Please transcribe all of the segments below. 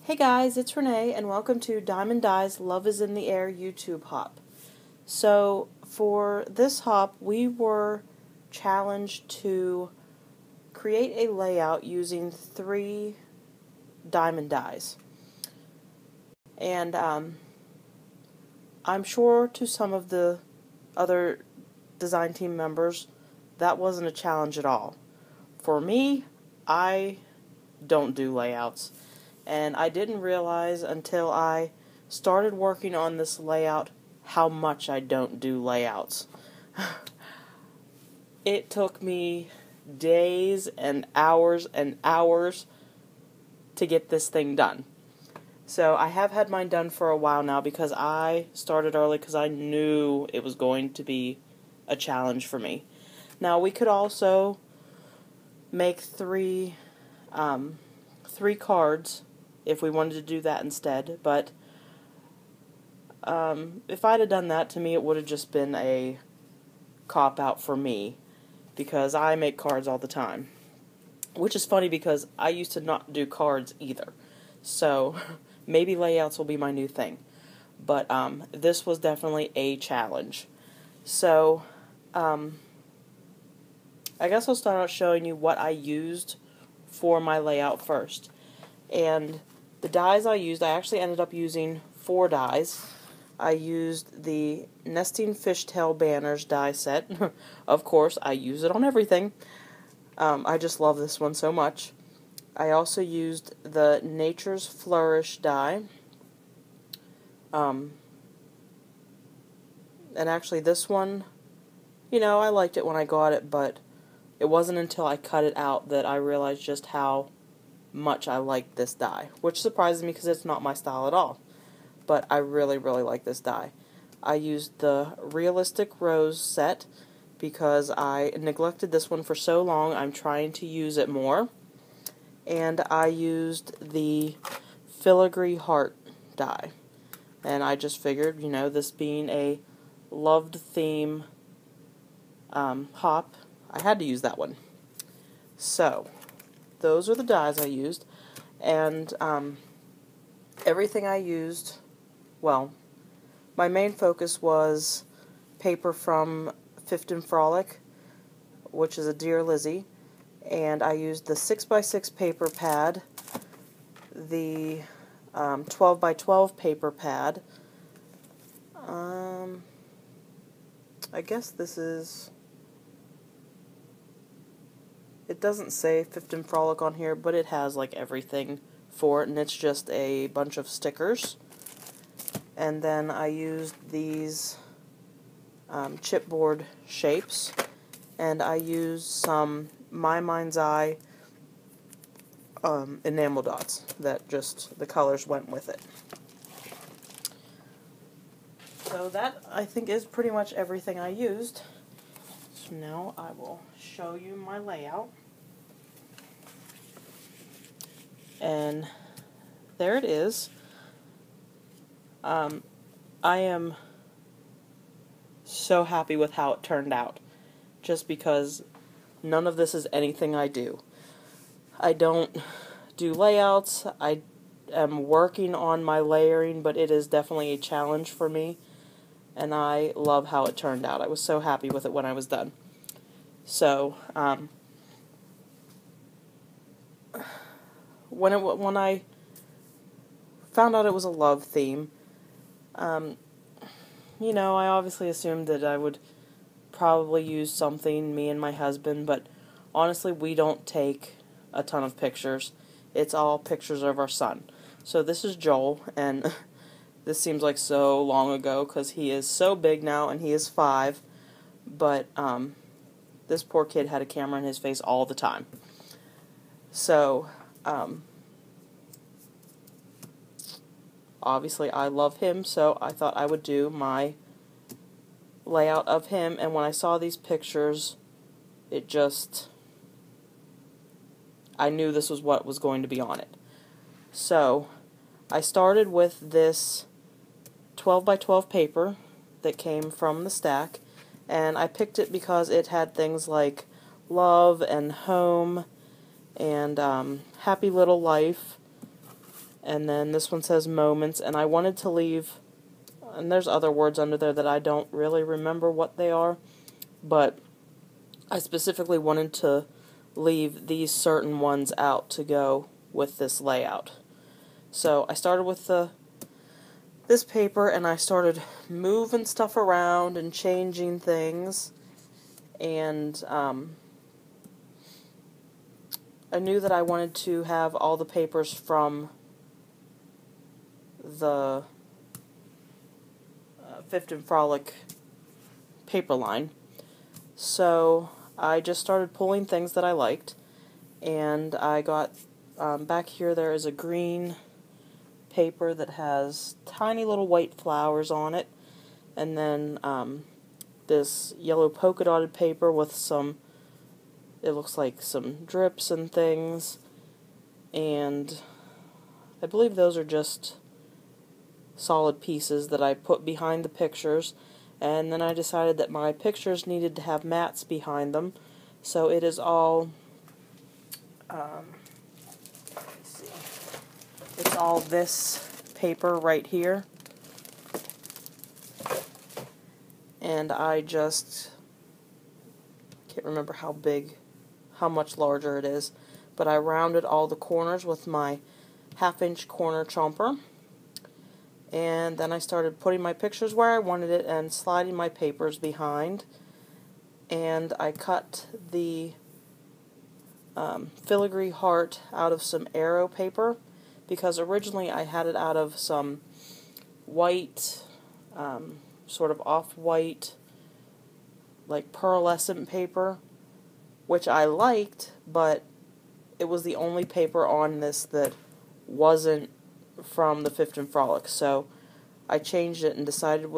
Hey guys, it's Renee, and welcome to Diemond Dies Love is in the Air YouTube hop. So, for this hop, we were challenged to create a layout using 3 Diemond Dies. And I'm sure to some of the other design team members, that wasn't a challenge at all. For me, I don't do layouts. And I didn't realize until I started working on this layout how much I don't do layouts. It took me days and hours to get this thing done. So I have had mine done for a while now because I started early because I knew it was going to be a challenge for me. Now we could also make three cards if we wanted to do that instead, but if I'd have done that, to me it would have just been a cop-out for me, because I make cards all the time. Which is funny because I used to not do cards either, so maybe layouts will be my new thing. But this was definitely a challenge. So, I guess I'll start out showing you what I used for my layout first. And the dies I used, I actually ended up using 4 dies. I used the Nesting Fishtail Banners die set. Of course, I use it on everything. I just love this one so much. I also used the Natures Flourish Die. And actually this one, I liked it when I got it, but it wasn't until I cut it out that I realized just how much I like this die, which surprises me because it's not my style at all, but I really like this die. I used the Realistic Rose set because I neglected this one for so long. I'm trying to use it more. And I used the Filigree Heart die, and I just figured, this being a loved theme hop, I had to use that one. So those are the dies I used, and everything I used, well, my main focus was paper from Fifth and Frolic, which is a Dear Lizzie, and I used the 6x6 paper pad, the 12x12 paper pad, I guess this is, it doesn't say Fifth and Frolic on here, but it has like everything for it, and it's just a bunch of stickers. And then I used these chipboard shapes, and I used some My Mind's Eye enamel dots that just the colors went with it. So that, I think, is pretty much everything I used. So now I will show you my layout. And there it is. I am so happy with how it turned out, just because none of this is anything I do. I don't do layouts. I am working on my layering, but it is definitely a challenge for me, and I love how it turned out. I was so happy with it when I was done. So, when I found out it was a love theme, I obviously assumed that I would probably use something, me and my husband, but honestly, we don't take a ton of pictures. It's all pictures of our son. So this is Joel, and this seems like so long ago because he is so big now, and he is 5, but this poor kid had a camera in his face all the time. So, obviously I love him, so I thought I would do my layout of him, and when I saw these pictures, I knew this was what was going to be on it. So, I started with this 12x12 paper that came from the stack, and I picked it because it had things like love and home and happy little life And then this one says moments, and I wanted to leave, and there's other words under there that I don't really remember what they are, but I specifically wanted to leave these certain ones out to go with this layout. So I started with this paper, and I started moving stuff around and changing things, and I knew that I wanted to have all the papers from the Fifth and Frolic paper line. So I just started pulling things that I liked, and I got back here there is a green paper that has tiny little white flowers on it, and then this yellow polka dotted paper with some, it looks like some drips and things, and I believe those are just solid pieces that I put behind the pictures. And then I decided that my pictures needed to have mats behind them, so it is all let's see, it's all this paper right here, and I just can't remember how much larger it is, but I rounded all the corners with my 1/2-inch corner chomper. And then I started putting my pictures where I wanted it and sliding my papers behind. And I cut the filigree heart out of some arrow paper, because originally I had it out of some white, sort of off-white, like pearlescent paper, which I liked, but it was the only paper on this that wasn't from the Fifth and Frolic, so I changed it and decided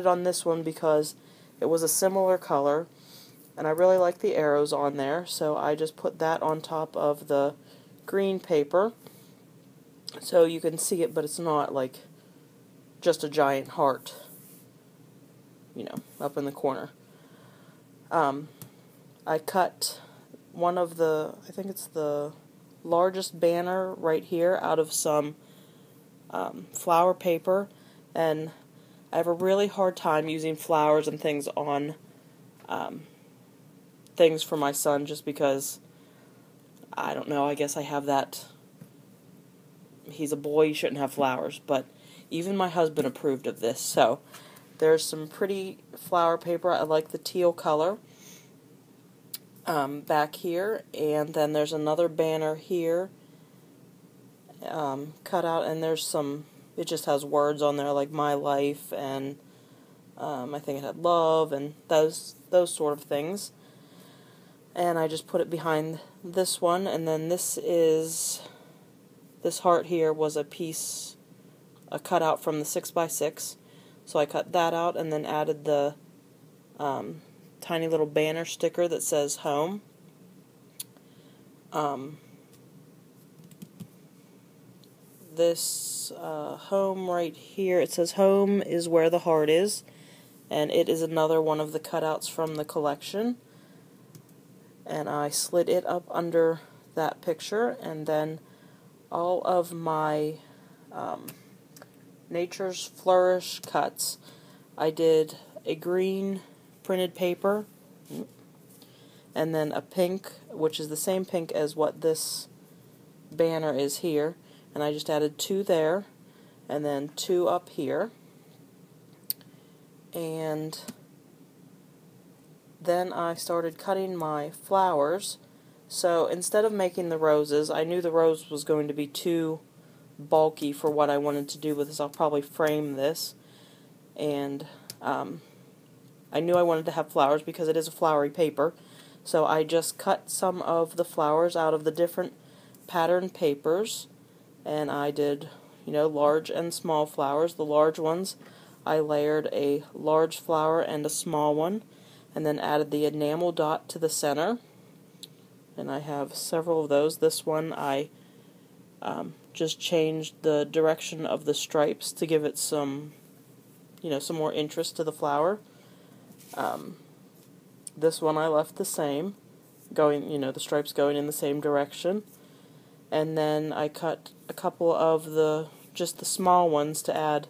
on this one because it was a similar color, and I really like the arrows on there, so I just put that on top of the green paper, so you can see it, but it's not like just a giant heart, up in the corner. I cut one of the, I think it's the largest banner right here out of some flower paper, and I have a really hard time using flowers and things on things for my son, just because, I don't know, I guess I have that, he's a boy, he shouldn't have flowers, but even my husband approved of this. So there's some pretty flower paper. I like the teal color back here, and then there's another banner here cut out, and there's some, it just has words on there like my life, and I think it had love and those sort of things, and I just put it behind this one. And then this heart here was a cutout from the 6x6, so I cut that out and then added the tiny little banner sticker that says home. This home right here, it says home is where the heart is, and it is another one of the cutouts from the collection, and I slid it up under that picture. And then all of my Natures Flourish cuts, I did a green printed paper, and then a pink, which is the same pink as what this banner is here, and I just added 2 there, and then 2 up here, and then I started cutting my flowers. So instead of making the roses, I knew the rose was going to be too bulky for what I wanted to do with this. I'll probably frame this, and I knew I wanted to have flowers because it is a flowery paper, so I just cut some of the flowers out of the different pattern papers, and I did, large and small flowers. The large ones, I layered a large flower and a small one, and then added the enamel dot to the center, and I have several of those. This one I just changed the direction of the stripes to give it some, some more interest to the flower. This one I left the same, going, the stripes going in the same direction. and then I cut a couple of just the small ones to add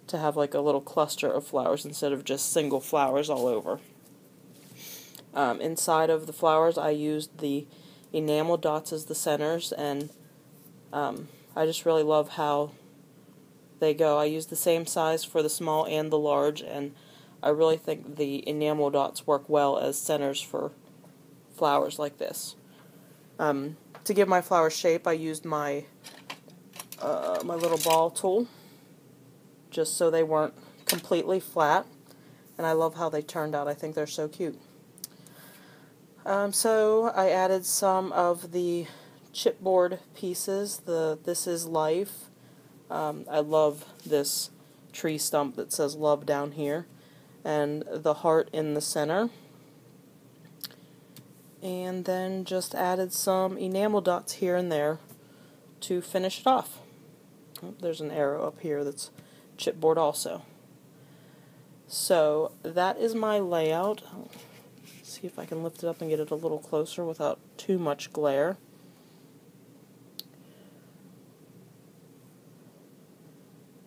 to have like a little cluster of flowers instead of just single flowers all over. Inside of the flowers I used the enamel dots as the centers, and I just really love how they go. I use the same size for the small and the large, and I really think the enamel dots work well as centers for flowers like this. To give my flowers shape, I used my my little ball tool, just so they weren't completely flat, and I love how they turned out. I think they're so cute. So I added some of the chipboard pieces, the This Is Life. I love this tree stump that says love down here, and the heart in the center. And then just added some enamel dots here and there to finish it off. Oh, there's an arrow up here that's chipboard also. So that is my layout. See if I can lift it up and get it a little closer without too much glare.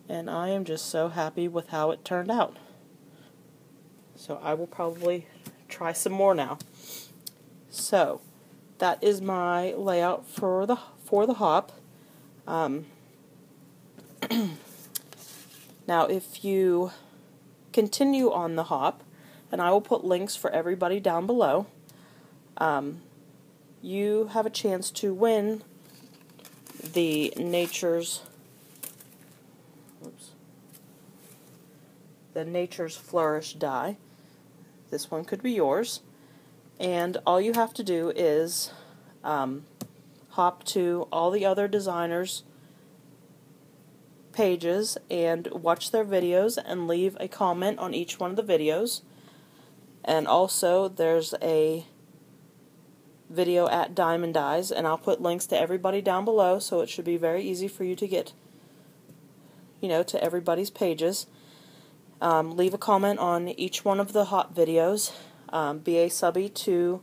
And I am just so happy with how it turned out. So I will probably try some more now. So that is my layout for the hop. Now if you continue on the hop, and I will put links for everybody down below, you have a chance to win the Natures Flourish Die. This one could be yours, and all you have to do is hop to all the other designers' pages and watch their videos and leave a comment on each one of the videos. And also there's a video at Diemond Dies, and I'll put links to everybody down below, so it should be very easy for you to get, to everybody's pages. Leave a comment on each one of the hop videos. Be a subbie to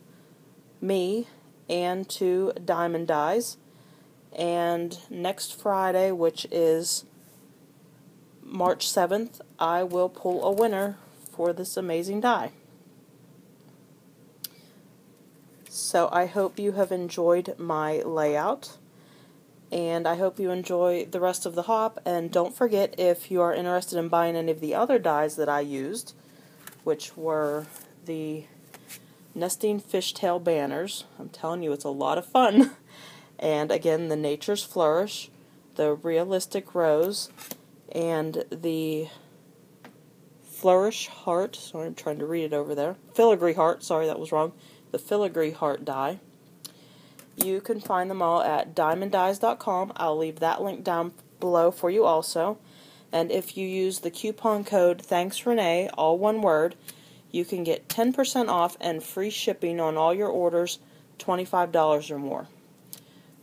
me and to Diemond Dies. And next Friday, which is March 7th, I will pull a winner for this amazing die. So I hope you have enjoyed my layout, and I hope you enjoy the rest of the hop. And don't forget, if you are interested in buying any of the other dies that I used, which were the nesting fishtail banners. I'm telling you, it's a lot of fun. And again, the Natures Flourish, the realistic rose, and the flourish heart. Sorry, I'm trying to read it over there. Filigree heart. Sorry, that was wrong. The filigree heart die. You can find them all at diemonddies.com. I'll leave that link down below for you also. And if you use the coupon code ThanksRenee, all one word, you can get 10% off and free shipping on all your orders, $25 or more.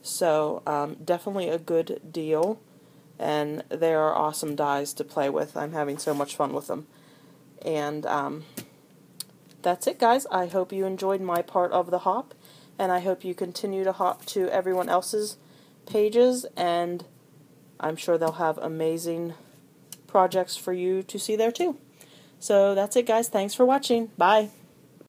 So definitely a good deal, and they are awesome dies to play with. I'm having so much fun with them. And that's it, guys. I hope you enjoyed my part of the hop, and I hope you continue to hop to everyone else's pages, and I'm sure they'll have amazing projects for you to see there too. So that's it, guys. Thanks for watching. Bye.